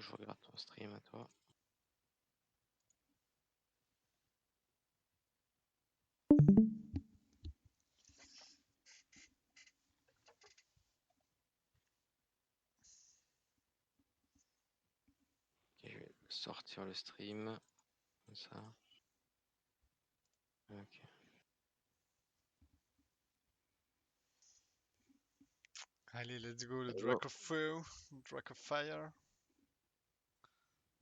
que je regarde ton stream à toi. Ok, je vais sortir le stream. Comme ça. Ok. Allez, let's go, le Hello. Drac of Feu, Drac of Fire.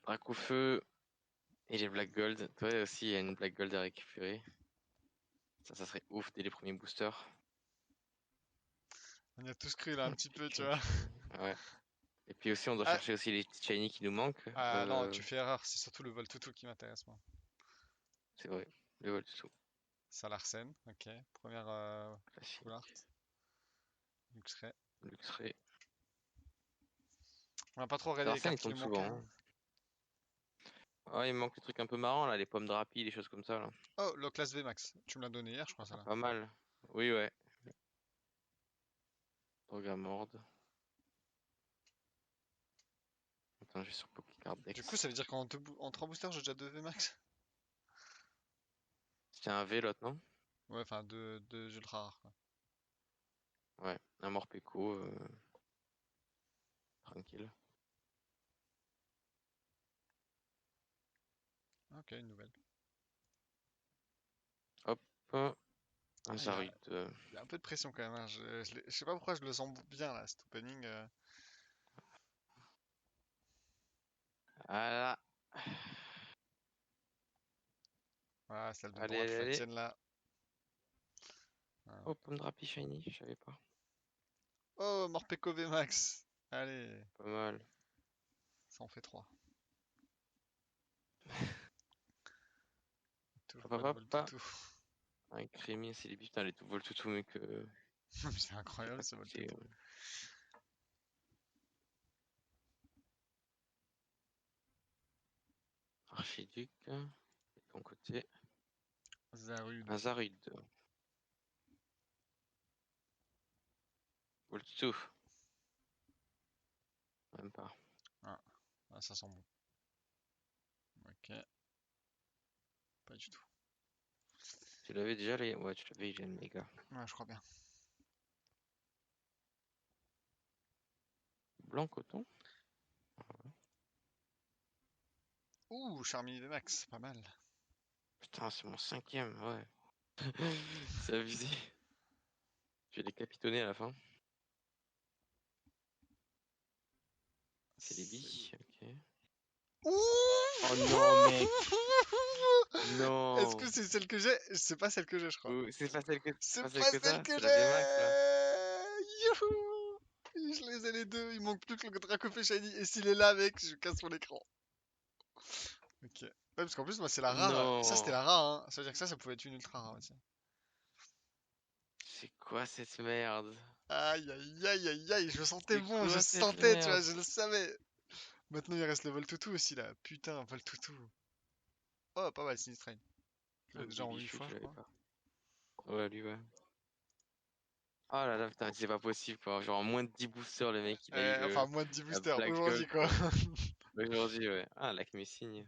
Drac au feu et les Black Gold. Toi aussi, il y a une Black Gold à récupérer. Ça serait ouf dès les premiers boosters. On y a tous cru là un petit peu, tu Pigeon vois. shiny. Ouais. Et puis aussi, on doit Ah, chercher aussi les petits shiny qui nous manquent. ah non, tu fais erreur, c'est surtout le vol toutou qui m'intéresse, moi. C'est vrai. Le vol dessous. Salarsen, ok. Première full art. Classique. Luxray. Luxray. On a pas trop regardé les Larsen, cartes il qui tombe nous manquaient, souvent, hein. hein. Ouais, il me manque les trucs un peu marrants là, les pommes drapi, les choses comme ça là. Oh, le classe VMAX. Tu me l'as donné hier, je crois, ça Ah, là. pas mal. Oui, ouais. Torgamord. Attends, je vais sur Pokécard Du coup, Dex. ça veut dire en 3 boosters, j'ai déjà 2 VMAX. C'était un V l'autre, non? Ouais, enfin, deux ultra rares, quoi. Ouais, un Morpeko, tranquille. Ok, une nouvelle. Hop, un Ah, Zarude. il y a un peu de pression quand même, hein. Je sais pas pourquoi je le sens bien là, cet opening. Ah là. Ah, celle de Allez, droite, allez, la allez. tienne là. Ah. Oh, pomme drapi shiny, je savais pas. Oh, Morpeko VMAX. Allez, Pas mal. ça en fait 3. Toujours Hop, pas hop, de hop, vol pas. toutou. Un crémier, c'est les putain, les tout vol tout mieux que. C'est J'ai incroyable pas ce vol coûté. toutou. Archiduc. De ton côté. Zarude. Un Zarude. Vol tout. Même pas. Ah, ah, ça sent bon. Ok, pas du tout. Tu l'avais déjà les. Ouais, tu l'avais, il est méga. Ouais, je crois bien. Blanc coton? Ouh, Charmini VMAX, pas mal. Putain, c'est mon cinquième, ouais. C'est abusé. Je vais les capitonner à la fin. C'est les C'est- billes, ok. Oh Ouh. non, mec! Est-ce que Non! c'est celle que j'ai? C'est pas celle que j'ai, je crois. C'est C'est pas celle pas que celle t'as? que C'est la VMAX là. j'ai! Youhou! Je les ai les deux, il manque plus que le Dracofeu Shiny. Et s'il est là, mec, je casse mon écran. Ok. Ouais, parce qu'en plus, moi, c'est la rare. Ça, c'était Non! la rare, hein. Ça veut dire que ça pouvait être une ultra rare aussi. C'est quoi cette merde? Aïe, aïe, aïe, aïe, aïe, je le sentais C'est bon, je quoi cette sentais, tu vois, merde? je le savais. Maintenant, il reste le Voltoutou aussi, là. Putain, Voltoutou. Oh, pas mal, Sinistrain. Je Ah, l'ai déjà en 8 Bibichou, fois, tu je l'avais crois. pas. Ouais, lui, ouais. Oh là là, putain, c'est pas possible quoi. Genre en moins de 10 boosters, le mec, il a eu Enfin, moins de 10 la boosters, Black aujourd'hui, Gold quoi. quoi. Aujourd'hui, ouais. Ah, lac Messine.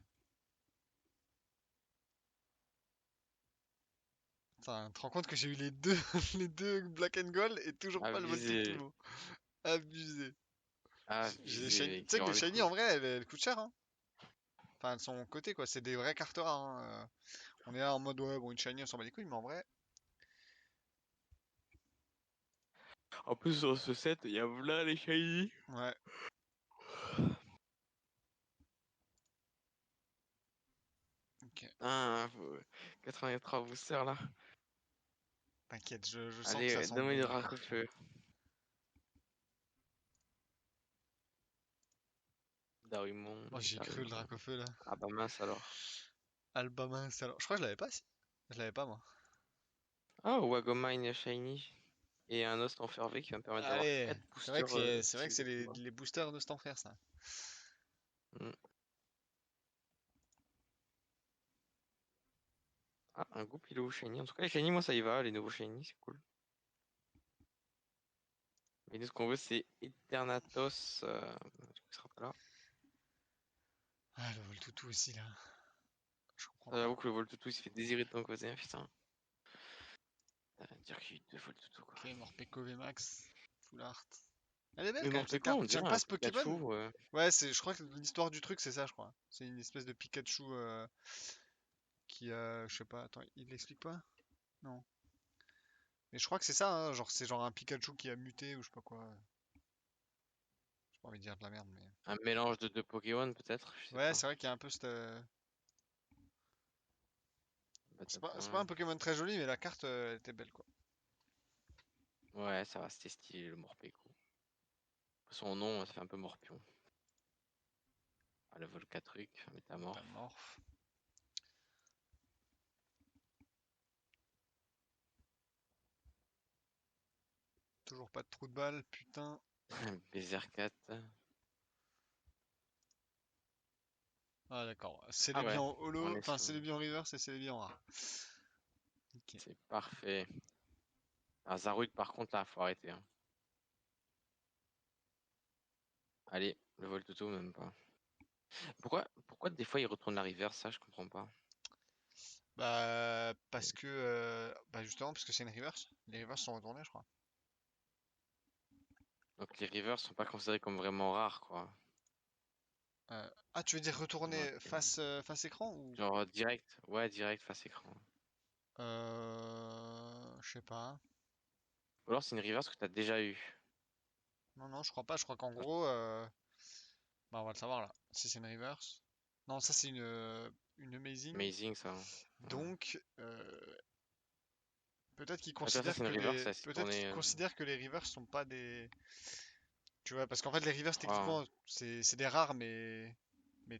Putain, tu te rends compte que j'ai eu les deux, les deux Black and Gold et toujours pas le Abusé. Voltoutou. Abusé. J'ai des Abusé, shiny. Tu mec. sais que les Genre, du shiny, coup, en vrai, elles coûtent cher, hein. Enfin, elles sont cotées, quoi. C'est des vraies cartes rares, hein. On est là en mode, ouais, bon, une shiny, on s'en bat les couilles, mais en vrai. en plus, sur ce set, il y a là les shiny. Ouais. Ok. Ah, 83 boosters là. T'inquiète, je sens que ça Allez, sent donne-moi bon une là pour toi. raccroche-feu. Darimon, Oh, j'ai cru le Darimon. Dracofeu là. Ah bah mince alors. Albamin, alors. Je crois que je l'avais pas, si. Je l'avais pas, moi. Ah, Wagomine shiny. Et un os en fervé qui va me permettre d'avoir Allez, 4 boosters c'est vrai que style c'est de combat. les boosters de cet enfer, ça. Hmm. Ah, un Goupilou shiny. En tout cas, les shiny, moi ça y va. Les nouveaux shiny, c'est cool. Mais nous, ce qu'on veut, c'est Eternatos. Du coup, il sera pas là. Ah, le Voltoutou aussi, là. Je comprends J'avoue pas. que le Voltoutou il se fait désirer de ton côté, hein, putain. Dire qu'il y a eu deux Voltoutou quoi. Ok, Morpeko VMAX. Full art. Elle est belle Mais quand même cette Morpeko, carte. on J'aime dirait pas un ce Pokémon. Pikachu. Ouais, je crois que l'histoire du truc, c'est ça, je crois. C'est une espèce de Pikachu qui a. Je sais pas, attends, il l'explique pas? Non. Mais je crois que c'est ça, hein, genre c'est genre un Pikachu qui a muté ou je sais pas quoi. J'ai pas envie de dire de la merde, mais. Un mélange de deux Pokémon peut-être, je sais Ouais, pas. c'est vrai qu'il y a un peu cette. C'est pas un Batapoint. Pokémon très joli, mais la carte elle était belle quoi. Ouais, ça va, c'était stylé le Morpeko. Son nom, ça fait un peu Morpion. Ah, le Volcatruc, Métamorphe. Métamorphe. Toujours pas de trou de balle, putain. Berserkat. Ah d'accord. C'est Ah les ouais, en on holo, est enfin sur... c'est les en reverse et c'est les en rare. Ok. C'est parfait. Ah, Zarude, par contre, là, faut arrêter, hein. Allez, le Voltoutou, même pas. Pourquoi des fois il retourne la river, ça, je comprends pas. Bah parce que bah justement parce que c'est une reverse. Les reverse sont retournés je crois. Donc les rivers sont pas considérés comme vraiment rares, quoi. Ah tu veux dire retourner Ok. face écran ou? Genre direct, ouais, direct face écran. Je sais pas. Ou alors c'est une reverse que t'as déjà eu. Non non je crois pas. Je crois qu'en gros bah on va le savoir là. Si c'est une reverse. Non ça c'est une amazing. Amazing, ça. Ouais. Donc peut-être qu'ils Ah, tu vois, ça, considèrent c'est une que reverse, les ça s'est peut-être qu'ils tourné. considèrent que les rivers sont pas des. Tu vois, parce qu'en fait les rivers Ah, techniquement c'est des rares mais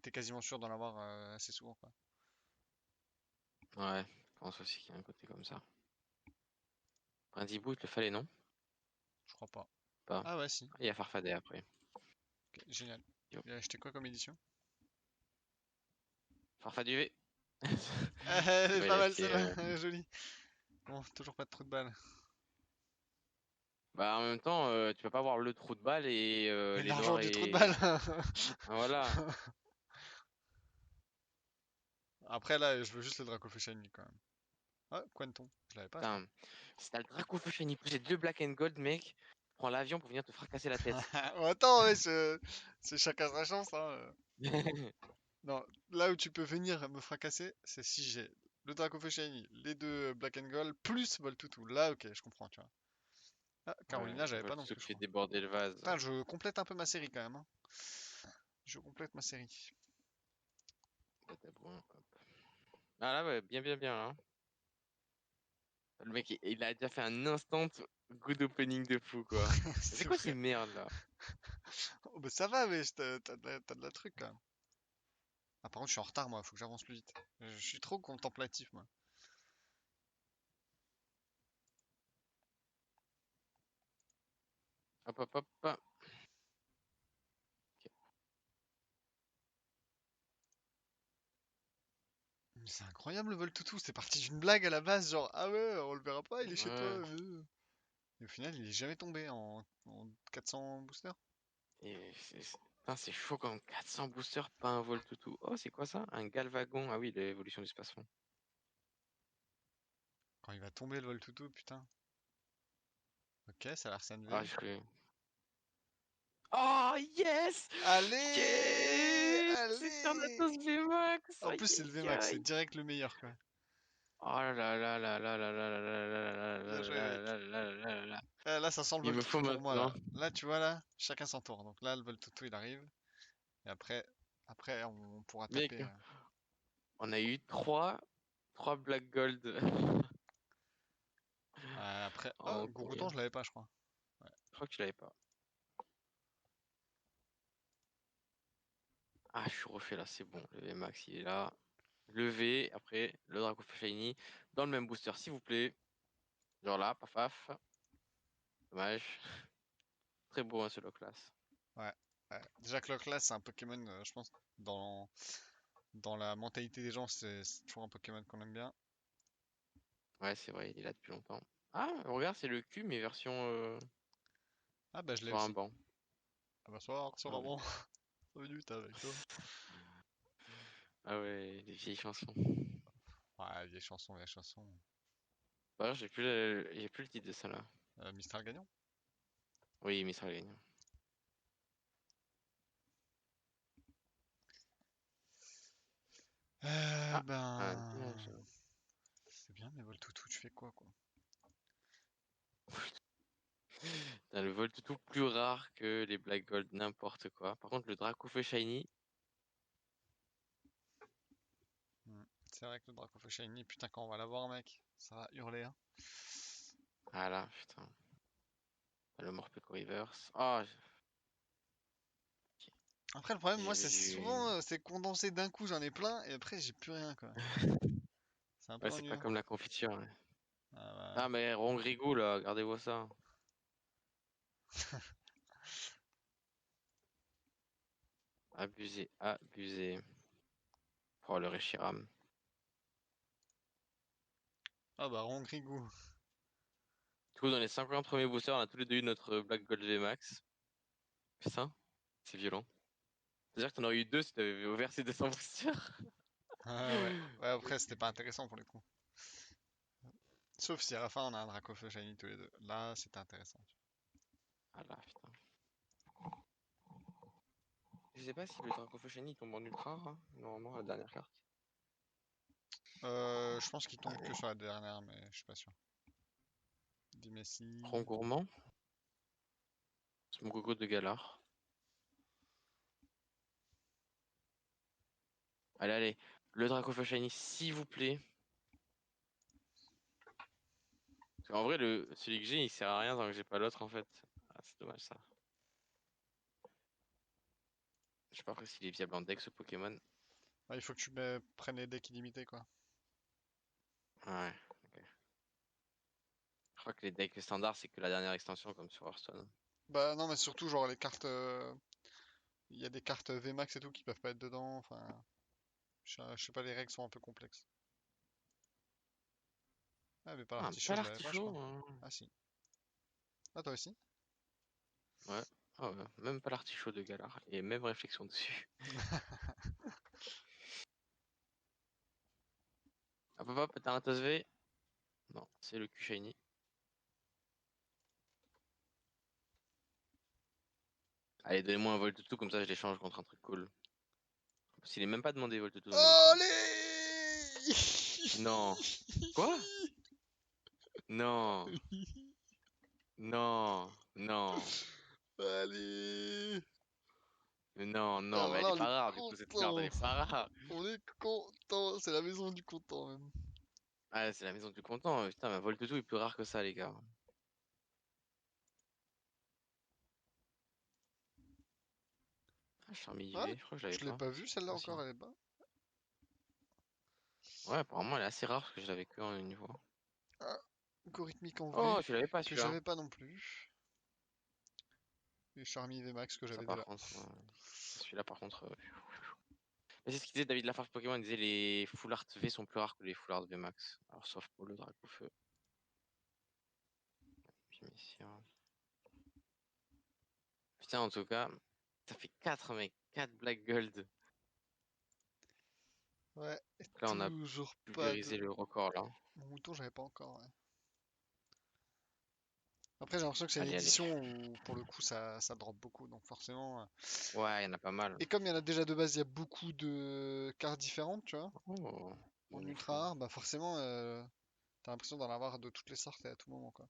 t'es quasiment sûr d'en avoir assez souvent quoi. ouais, je pense aussi qu'il y a un côté comme ça. Brindibou, il te le fallait, non? Je crois pas. Pas. Ah ouais si. Ah, il y a Farfadet après. Ok, génial. Yo. Il a acheté quoi comme édition? Farfadet UV. Ah, elle C'est est quoi, il pas a mal fait. celle-là, elle est jolie. Bon, toujours pas de trou de balle. Bah, en même temps, tu peux pas avoir le trou de balle et Mais les l'argent noirs du trou de et. balle. Ah, voilà. Après là, je veux juste le Dracofeu Shiny quand même. Ah, Quenton, je l'avais pas je crois. Putain. Si t'as le Draco Shiny plus les deux Black and Gold, mec, prends l'avion pour venir te fracasser la tête. Oh, attends, ouais, c'est chacun sa chance hein. Non, là où tu peux venir me fracasser, c'est si j'ai le Dracofeu Shiny, les deux Black and Gold, plus Voltoutou. Là, ok, je comprends, tu vois. Ah, Ouais, Carolina, j'avais le pas non tout plus, qui je fait crois. déborder le vase. Putain, je complète un peu ma série quand même, hein. Je complète ma série. Bataboin, hop. Ah là, ouais, bien, bien, bien, hein. Le mec, il a déjà fait un instant good opening de fou, quoi. C'est C'est quoi ces vrai. merdes là? Oh, bah ça va, mais t'as de la truc quand même. Ah, par contre, je suis en retard, moi, faut que j'avance plus vite. Je suis trop contemplatif, moi. Hop, hop, hop, hop. Ok. Mais c'est incroyable le vol toutou, c'est parti d'une blague à la base, genre, ah ouais, on le verra pas, il est chez toi. Ouais. Et au final, il est jamais tombé en 400 boosters. Et putain, c'est chaud quand même. 400 boosters, pas un vol toutou. Oh, c'est quoi ça? Un Galvagon. Ah oui, l'évolution du spacefond. Quand il va tomber le vol toutou, putain. Ok, ça a l'air Ah, V. je serais. Oh, yes! Allez! Yes! C'est Allez! Thanatos VMAX! En Aïe, plus, c'est le aïe, VMAX, c'est aïe! direct le meilleur, quoi. Oh là là là là là là là là là là Bien joué, là mec. là là là là. Là, ça sent le Il vol me faut toutou pour moi, maintenant. là. Là, tu vois, là, chacun son tour. Donc là, le vol toutou, il arrive. Et après, on pourra Mec, taper. on a eu trois Black Gold. Après, oh, Ok. Gourouton, je l'avais pas, je crois. Ouais. Je crois que tu l'avais pas. Ah, je suis refait là, c'est bon. Le VMAX, il est là. Le V, après, le Draco Shiny. Dans le même booster, s'il vous plaît. Genre là, paf paf. Dommage. Très beau, hein, ce low class. Ouais. Ouais. Déjà que Locke, c'est un Pokémon, je pense, dans la mentalité des gens, c'est toujours un Pokémon qu'on aime bien. Ouais, c'est vrai, il est là depuis longtemps. Ah, regarde, c'est le cul, mais version Ah bah je l'ai sur un aussi. banc. Ah bah soir, sur Ah, la banc. 5 minutes avec toi. Ah ouais, les vieilles chansons. Ouais, vieille chanson, vieille chanson. Bah, j'ai plus le titre de ça là. Mistral gagnant? Oui, Mistral gagnant. Ah, un Ben. village. C'est bien, mais Voltoutou, tu fais quoi? T'as le Voltoutou plus rare que les Black Gold, n'importe quoi. Par contre, le Dracofeu Shiny, Hmm. C'est vrai que le Dracofeu Shiny, putain, quand on va l'avoir, mec, ça va hurler, hein. ah là, putain. T'as le Morpeko Reverse. Ah, Après, le problème, moi, j'avais c'est vu. souvent, c'est condensé d'un coup, j'en ai plein, et après, j'ai plus rien, quoi. C'est un peu Ouais, c'est pas ennuyant. comme la confiture. Ouais. Ah, bah. Ah, mais Rongrigou, là, regardez-vous ça. Abusé, abusé. Oh, le Reshiram. Ah bah, Rongrigou. Du coup, dans les 50 premiers boosters, on a tous les deux eu notre Black Gold VMAX. Putain, c'est violent. C'est-à-dire que t'en aurais eu deux si t'avais ouvert ces 200 boosters. Ah ouais. Ouais, après, c'était pas intéressant pour le coup. Sauf si à la fin, on a un Dracofeu Shiny tous les deux. Là, c'était intéressant. Ah là, putain. Je sais pas si le Dracofeu Shiny tombe en ultra, hein, normalement, la dernière carte. Je pense qu'il tombe que Allez. sur la dernière, mais je suis pas sûr. Dis Messi. Tronc gourmand. C'est mon gogo de Galar. Allez, allez. Le Dracofeu Shiny, s'il vous plaît. Parce qu'en vrai, celui que j'ai, il sert à rien tant que j'ai pas l'autre, en fait. Ah, c'est dommage, ça. Je sais pas après s'il est viable en deck, ce Pokémon. Ah, il faut que tu prennes les decks illimités, quoi. Ouais, ok. Je crois que les decks standards, c'est que la dernière extension, comme sur Hearthstone. Bah non, mais surtout, genre, les cartes. Il y a des cartes VMAX et tout qui peuvent pas être dedans. Enfin, je sais pas, les règles sont un peu complexes. Ah, mais pas Ah, l'artichaut, pas je l'avais pas, je l'artichaut, crois. hein. Ah, si. Ah, toi aussi? Ouais. Ah ouais, même pas l'artichaut de Galar. Et même réflexion dessus. Hop, hop, hop, t'as un Toss V? Non, c'est le Q Shiny. Allez, donnez-moi un Voltoutou, comme ça je l'échange contre un truc cool. S'il est même pas demandé Voltoutou dans mes échanges. Allez! Non. Quoi? Non. Non. Non. Allez! Non, non, mais Alors elle là, est on est pas rare, du coup, cette carte, elle content. est pas rare. On est content. C'est la maison du content, même. Ah, c'est la maison du content. Putain, ma Voltoutou est plus rare que ça, les gars. Ah, Charmy Ah, IV, je crois que je l'avais je l'ai pas. pas vue, celle-là Ah, si. encore, elle est bas. Ouais, apparemment, elle est assez rare parce que je l'avais que en une fois. Ah, algorithmique en Oh, V, tu l'avais pas que celui-là. j'avais pas non plus. Et Charmy VMAX que Ça, j'avais par déjà. contre, celui-là, par contre. Mais c'est ce qu'il disait David Lafarge Pokémon. Il disait les Full Art V sont plus rares que les Full Art V Max. Alors, sauf pour le Dracofeu. Puis, mais si, hein. Putain, en tout cas, ça fait 4 mec. 4 Black Gold. Donc Ouais, et là, on a toujours pas pulvérisé de. le record, là. Mon mouton, j'avais pas encore, ouais. Après, j'ai l'impression que c'est une Allez, allez. édition où, pour le coup, ça drop beaucoup. Donc, forcément. Ouais, il y en a pas mal. Et comme il y en a déjà de base, il y a beaucoup de cartes différentes, tu vois. Oh, En ouf. ultra rare, bah forcément, t'as l'impression d'en avoir de toutes les sortes et à tout moment, quoi.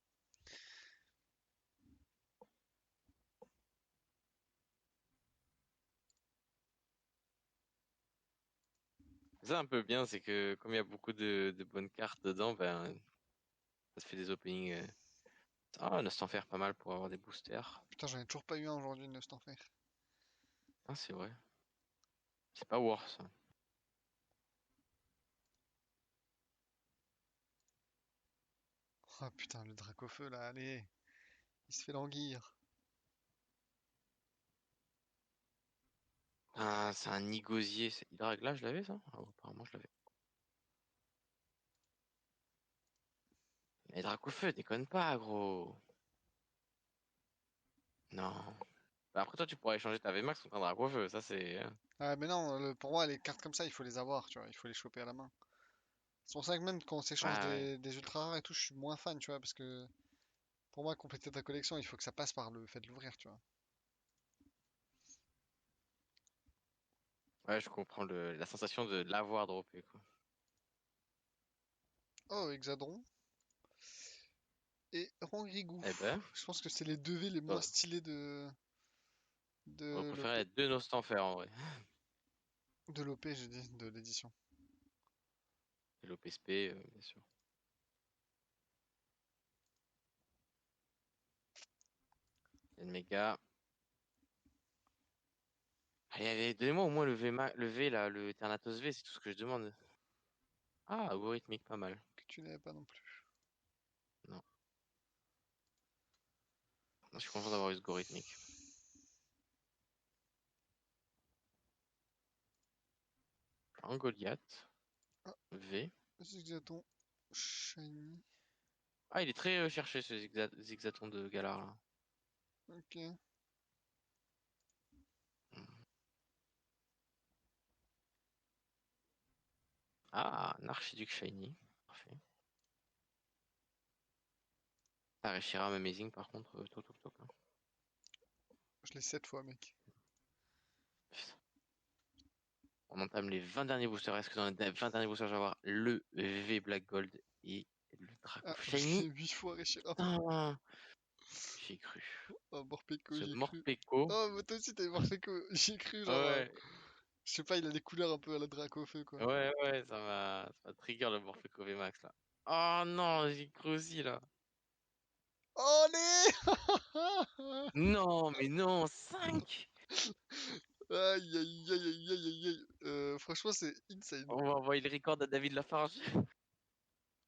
Ça, un peu bien, c'est que comme il y a beaucoup de bonnes cartes dedans, ben, ça se fait des openings. Ah, Nostanfer, pas mal pour avoir des boosters. Putain, j'en ai toujours pas eu un aujourd'hui, ne t'en faire. Ah, c'est vrai. C'est pas worse. Oh putain, le Dracofeu là, allez, il se fait languir. Ah, c'est un nigosier. Hydrag, là, je l'avais, ça? Ah, apparemment, je l'avais. Mais Dracofeu, déconne pas, gros. Non. Bah, après, toi, tu pourrais échanger ta VMAX contre un drac au feu. Ça, c'est. Ah, mais non, pour moi, les cartes comme ça, il faut les avoir, tu vois, il faut les choper à la main. C'est pour ça que même quand on Ouais, s'échange ouais. des ultra rares et tout, je suis moins fan, tu vois, parce que pour moi, compléter ta collection, il faut que ça passe par le fait de l'ouvrir, tu vois. Ouais, je comprends la sensation de l'avoir droppé, quoi. Oh, Hexadron et Rangrigou. Eh ben, Je pense que c'est les deux V les moins j'aurais stylés j'aurais de préféré l'OP. être deux Nostanfer en vrai. De l'OP, j'ai dit, de l'édition. Et l'OPSP, bien sûr. Il y a une méga. Allez, allez, donnez-moi au moins le V là, le Ternatos V, c'est tout ce que je demande. Ah, algorithmique, pas mal. Que tu n'avais pas non plus. Non, je suis content d'avoir eu ce algorithmique. Un Goliath, Ah, V. Zigzaton, Shiny. Ah, il est très cherché ce Zigzaton de Galar là. Ok. Hmm. Ah, un Archiduc Shiny. Parfait. Ah, Reshiram Amazing par contre, toc toc toc, hein. Je l'ai 7 fois, mec. Putain. On entame les 20 derniers boosters. Est-ce que dans les 20 derniers boosters, je vais avoir le V Black Gold et le Draco Ah, je Shiny? l'ai 8 fois, Reshiram. Putain, j'y ai cru. Oh, Morpeko, Ce j'y ai cru. Morpeko. Oh, mais toi aussi, t'as eu Morpeko. J'y ai cru, genre, Ouais, je sais pas, il a des couleurs un peu à la Dracofeu, quoi. ouais, ça m'a trigger le Morpeko VMAX là. Oh non, j'y ai cru aussi là. Oh, allez! Non, mais non, 5. Aïe, aïe, aïe, aïe, aïe, aïe, aïe. Franchement, c'est insane. On va envoyer le record à David Lafarge.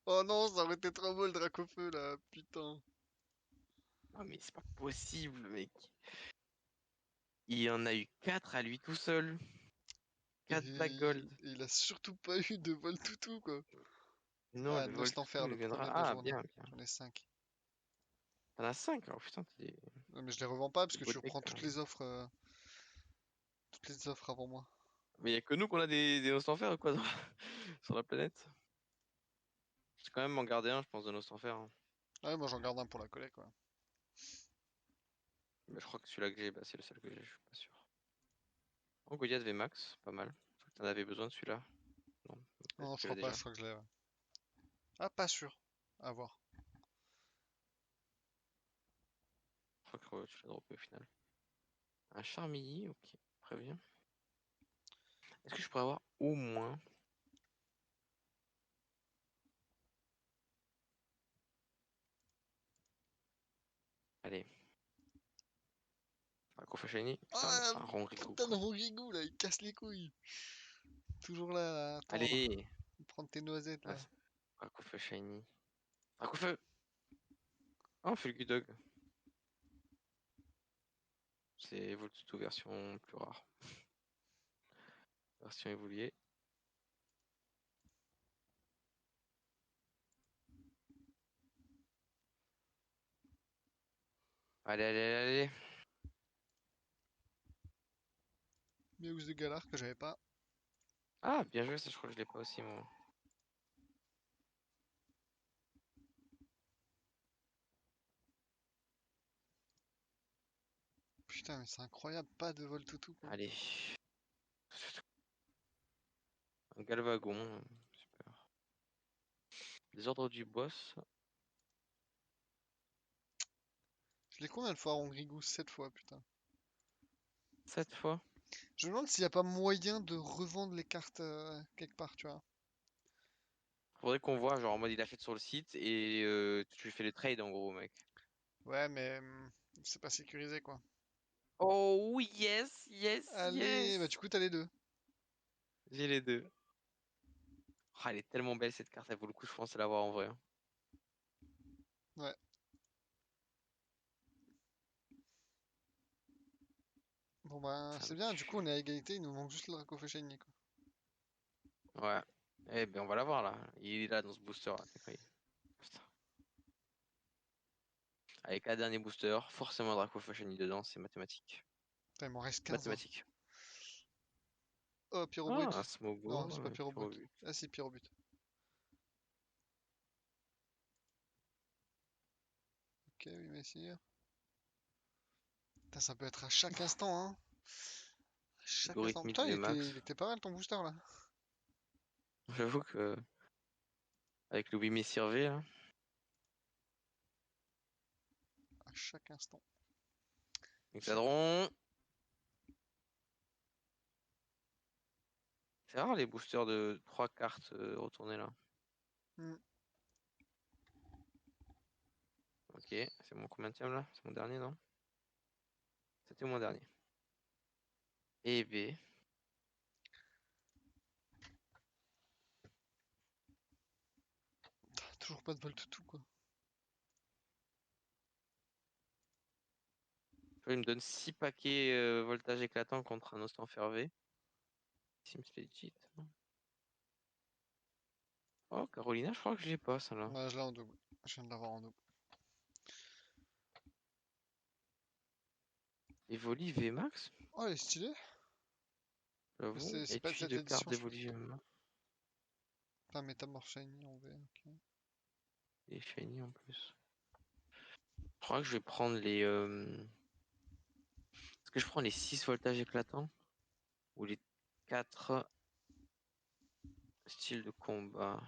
Oh non, ça aurait été trop beau le Dracofeu, là, putain. Non, mais c'est pas possible, mec. Il en a eu 4 à lui tout seul. 4 Black Gold. Et il a surtout pas eu de vol toutou, quoi. Non, Ah, le vol Nost tout Enfer, il le viendra. premier de la Ah, journée. bien, bien. J'en ai 5. T'en as 5. Oh putain, Mais je les revends pas parce t'es que beau tu deck, reprends hein. toutes les offres avant moi. Mais y a que nous qu'on a des Nost Enfer ou quoi sur la planète? Je vais quand même m'en garder un, je pense, de Nost Enfer, hein. Ouais, moi j'en garde un pour la collecte, quoi. Mais je crois que celui-là que j'ai, bah, c'est le seul que j'ai, je suis pas sûr. Oh, Goliath VMAX, pas mal. Je crois que t'en avais besoin de celui-là. Non, peut-être Non, que je tu l'as crois pas, déjà. je crois que je l'ai. Ouais. Ah, pas sûr. À voir. Je crois que tu l'as droppé au final. Un Charmilly, ok, très bien. Est-ce que je pourrais avoir au moins. Allez, un Kofa Shiny? Putain, non, Ah, c'est un Ronrico, putain de quoi. Rongrigou, là, il casse les couilles. Toujours là, à attendre. Allez, Prendre tes noisettes, ah, là. un Kofa Shiny. Un Kofa. Oh, on fait le Gudog. C'est Evoltuto version plus rare. Version évoluée. Allez, allez, allez, allez. Méousse de Galar que j'avais pas. Ah, bien joué, ça, je crois que je l'ai pas aussi, moi. Putain, mais c'est incroyable, pas de vol toutou, quoi. Allez. Un Galvagon. Super. Les ordres du boss. Je l'ai combien de fois Rongrigou? 7 fois, putain. 7 fois. Je me demande s'il n'y a pas moyen de revendre les cartes quelque part, tu vois. Faudrait qu'on voit, genre en mode il achète sur le site et tu lui fais le trade en gros, mec. Ouais, mais c'est pas sécurisé, quoi. Oh oui, yes, yes, Allez, bah yes. du coup, t'as les deux. J'ai les deux. Ah, elle est tellement belle cette carte, elle vaut le coup, je pense, de l'avoir en vrai, hein. Ouais. Bon bah, Ça c'est me bien, du coup, on est tue. à égalité, il nous manque juste le Draco Shiny, quoi. Ouais. Eh ben on va l'avoir là. Il est là dans ce booster là. Putain. Avec la dernier booster, forcément Draco Shiny dedans, c'est mathématique. Putain, il m'en reste 15, hein. Mathématiques. Oh, Ah, un Pyrobrut. Non, Smogo, c'est pas Pyro Pyrobrut. but. Ah si, Pyrobrut. Ok, oui, messire. Putain, ça peut être à chaque instant, hein. À chaque instant. Algorithmique Putain, Vmax. il était pas mal ton booster là. J'avoue que avec le Wimi Survey, là. À chaque instant. Chaque... Hexadron. C'est rare les boosters de 3 cartes retournées là. Hmm. Ok, c'est mon combienième là? C'est mon dernier, non? C'était mon dernier. Et B. Toujours pas de vol tout quoi. Il me donne 6 paquets voltage éclatant contre un Ostan Fervé. Sims Legit. Oh, Carolina, je crois que je l'ai pas, ça là. Ouais, je l'ai en double. Je viens de l'avoir en double. Evoli VMAX? Oh, il est stylé. Mais J'avoue. c'est pas de Étui cette de cartes édition, je pense. d'Evoli VMAX. Putain, Métamorph Shiny en V. Ok. Et shiny en plus. Je crois que je vais prendre les. Est-ce que je prends les 6 voltages éclatants? Ou les 4 styles de combat?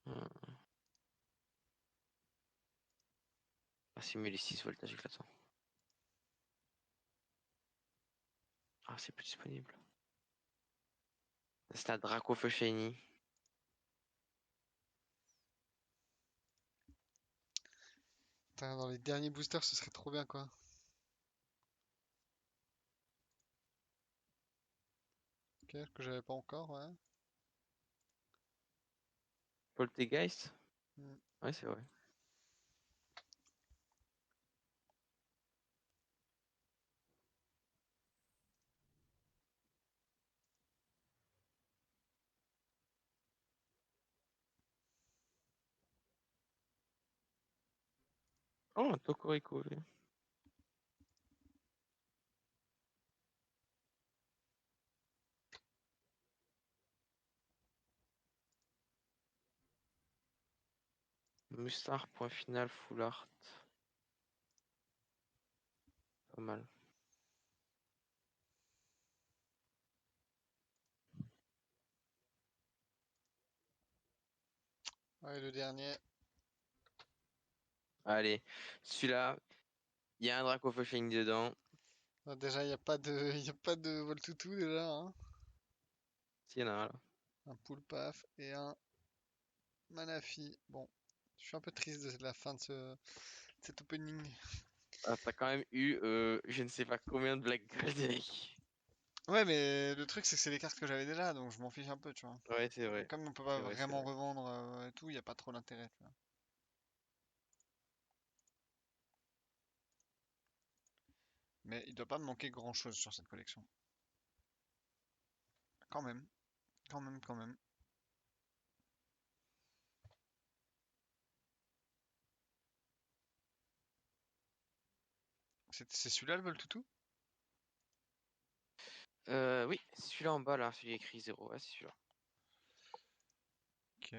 Hmm. Ah, c'est mieux les 6 voltages éclatants. Ah, c'est plus disponible. C'est un Dracofeu Shiny. Putain, dans les derniers boosters, ce serait trop bien quoi. Ok, que j'avais pas encore, ouais. Poltergeist? Hmm. Ouais, c'est vrai. Oh, un Tokoriko, lui. Mustard, point final, full art. Pas mal. Ouais, le dernier. Allez, celui-là, il y a un Dracofeu Shiny dedans. Ah, déjà, il n'y a pas de, y a pas de Voltutu déjà, hein. S'il y en a un là. Un Poulpaf et un Manafi. Bon, je suis un peu triste de la fin de cet opening. Ah, t'as quand même eu je ne sais pas combien de Black Gold avec. Ouais, mais le truc, c'est que c'est les cartes que j'avais déjà, donc je m'en fiche un peu, tu vois. Ouais, c'est vrai. Comme on peut pas C'est vrai, c'est vraiment vrai. revendre et tout, il n'y a pas trop d'intérêt, tu vois. Mais il doit pas me manquer grand-chose sur cette collection. Quand même, quand même, quand même. C'est celui-là le Voltutu? Oui, celui-là en bas là, celui écrit 0. Ouais, c'est celui-là. Ok.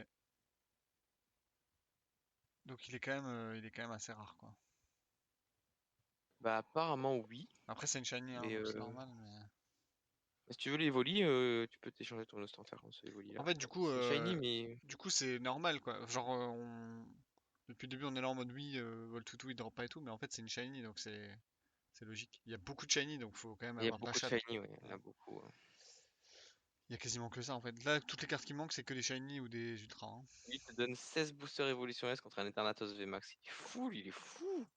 Donc il est quand même assez rare, quoi. Bah, apparemment, oui. Après, c'est une shiny, hein, Mais donc c'est normal, mais... si tu veux les volis, tu peux t'échanger ton Ostanfer contre ce Evoli En là. fait, C'est shiny, mais. du coup, c'est normal, quoi. Genre, depuis le début, on est là en mode oui, Voltutu, il drop pas et tout, mais en fait, c'est une shiny, donc c'est logique. Il y a beaucoup de shiny, donc faut quand même Il y a avoir de la beaucoup de chatte. shiny, ouais. Il y en Ouais. a beaucoup. Il y a quasiment que ça, en fait. Là, toutes les cartes qui manquent, c'est que des shiny ou des ultras, hein. Lui, il te donne 16 boosters Evolution S contre un Eternatus VMAX. Il est fou, lui, il est fou.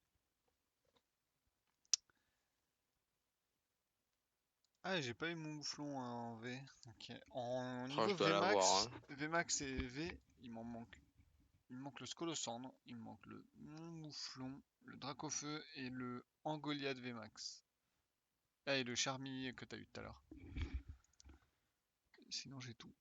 Ah, j'ai pas eu mon mouflon hein, en V. Ok. En Oh, niveau je dois l'avoir, VMAX, hein. VMAX et V, il m'en manque. Il me manque le Scolosandre, il me manque le mouflon, le Dracofeu et le Angoliath VMAX. Ah, et le Charmy que t'as eu tout à l'heure. Sinon, j'ai tout.